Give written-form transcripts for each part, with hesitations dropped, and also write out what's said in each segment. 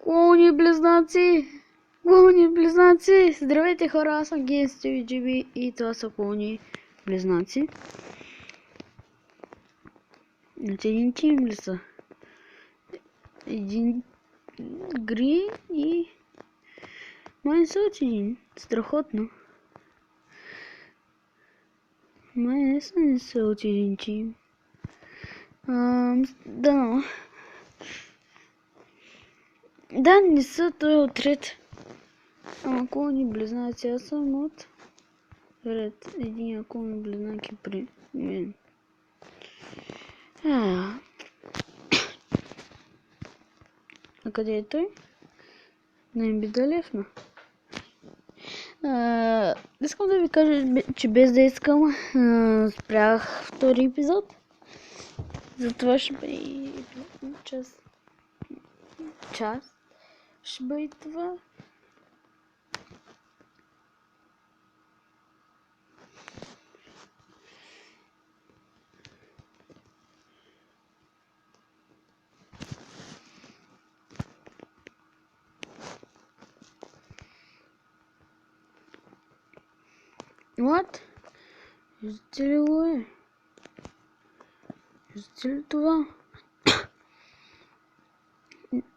Клоуни близнаци! Клоуни близнаци! Здравейте хора, аз съм GameStevGB и това са клоуни близнаци. Значи един тим ли са? Един гри и... Май не са от един. Страхотно. Май не са от един тим. Да, да, не са, той е от ред. Ама клоуни близнаци, аз съм от ред. Един клоуни близнак е при мен. А къде е той? На Имбидалевна. Искам да ви кажа, че без да искам спрях втори епизод. Затова ще бъде час. Ще бъде това. What? Виждате ли го е? Виждате ли това?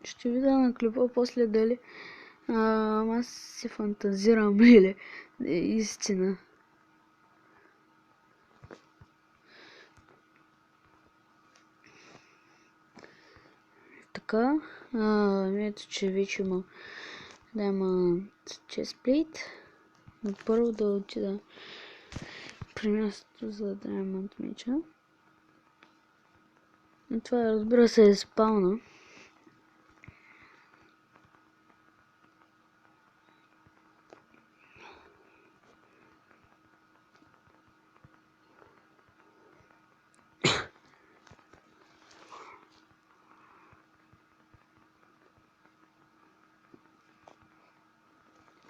Ще видя на клипа после дали аз си фантазирам или е истина. Така, ето че вече има Diamond Chestplate. Но първо да отида при мястото за Diamond меча. И това, разбира се, е спауна.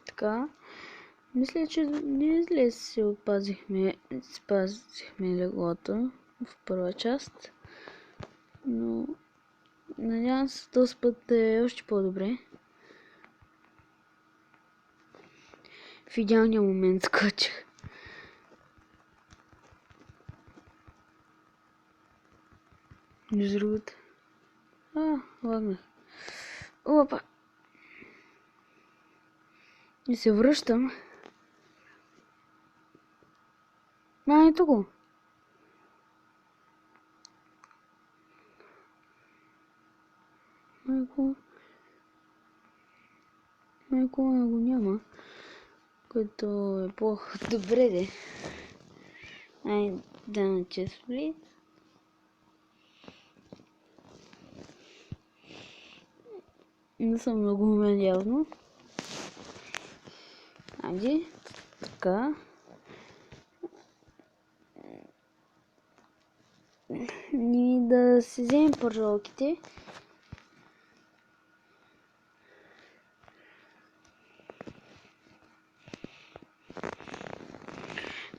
Така, мисля, че не зле си спазихме леглото в първа част, но надявам се този път да е още по-добре. В идеалния момент скочих. Между другото. Лагнах. Опа! И се връщам. Ето го. Майко го няма. Което е плохо. Добре де. Да на честли. Не съм много умен явно. Айде. Така. И да си вземем пържолките.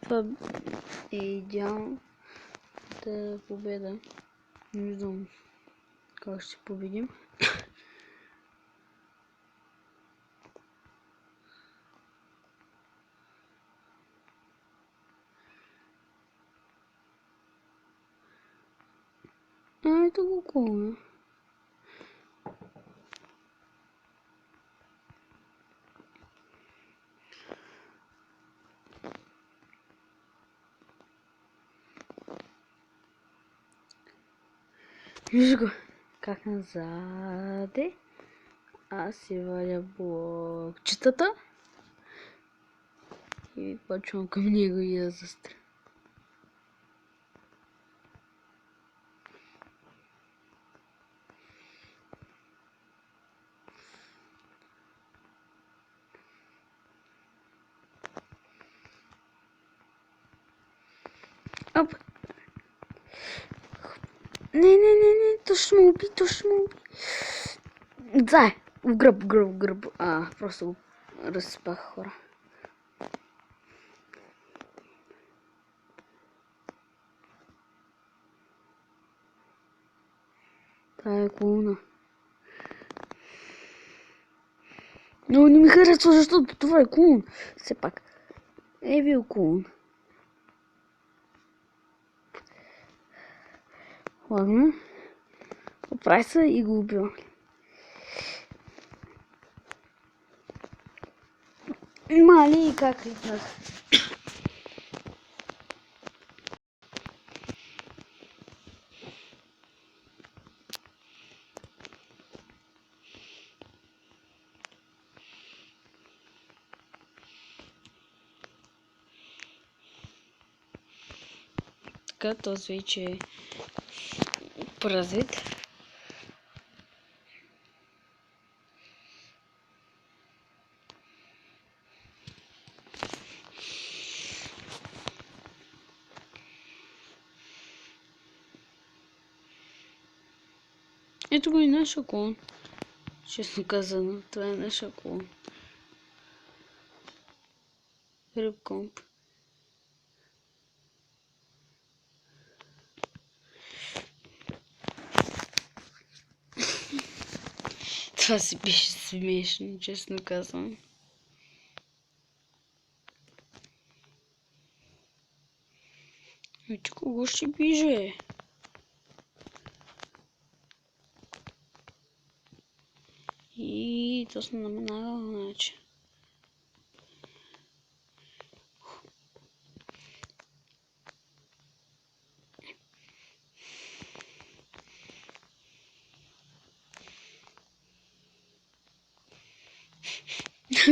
Това е идеалната победа. Не виждам как ще победим. Ето го клона. Виж го. Как назад е. Аз си валя блокчетата. И почвам към него и я застря. Оп! Не, точно ме уби. Да, в гръб. Просто го разсипах, хора. Това е клоуна. Но не ми харесва, защото това е клон. Все пак. Евил клон. Ладно. Оправи се и го убива. Мали, как кликнах? Така, този вече е паразит. Ето го и нашия клон. Честно казано, това е нашия клон. Рибкомп. Това си беше смешно, честно казвам. Ето кого ще биже? И то съм наминала, значи.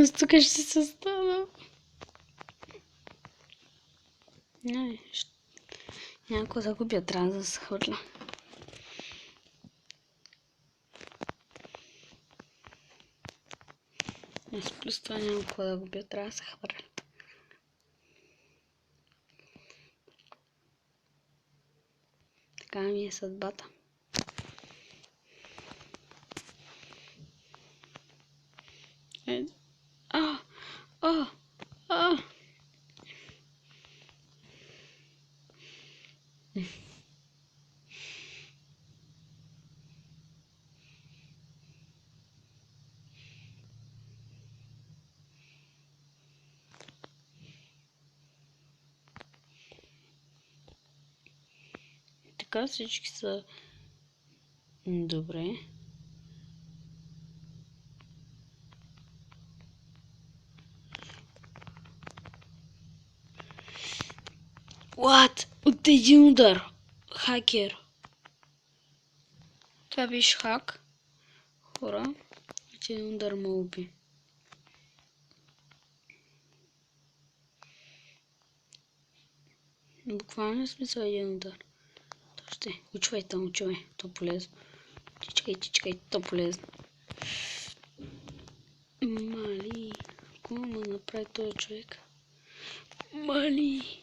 Аз тук ще се стана. Не, някой да губя, трябва да се хвърля. Аз плюс това няма какво да губя, трябва да се хвърля. Така ми е съдбата. Така всички са добре. What? От един удар. Хакер. Това беше хак. Хора. От един удар ме уби. Буквално смисъл един удар. Точно. Учвай там, учвай. То полезно. Тичкай, то полезно. Мали. Какво ме направи този човек? Мали.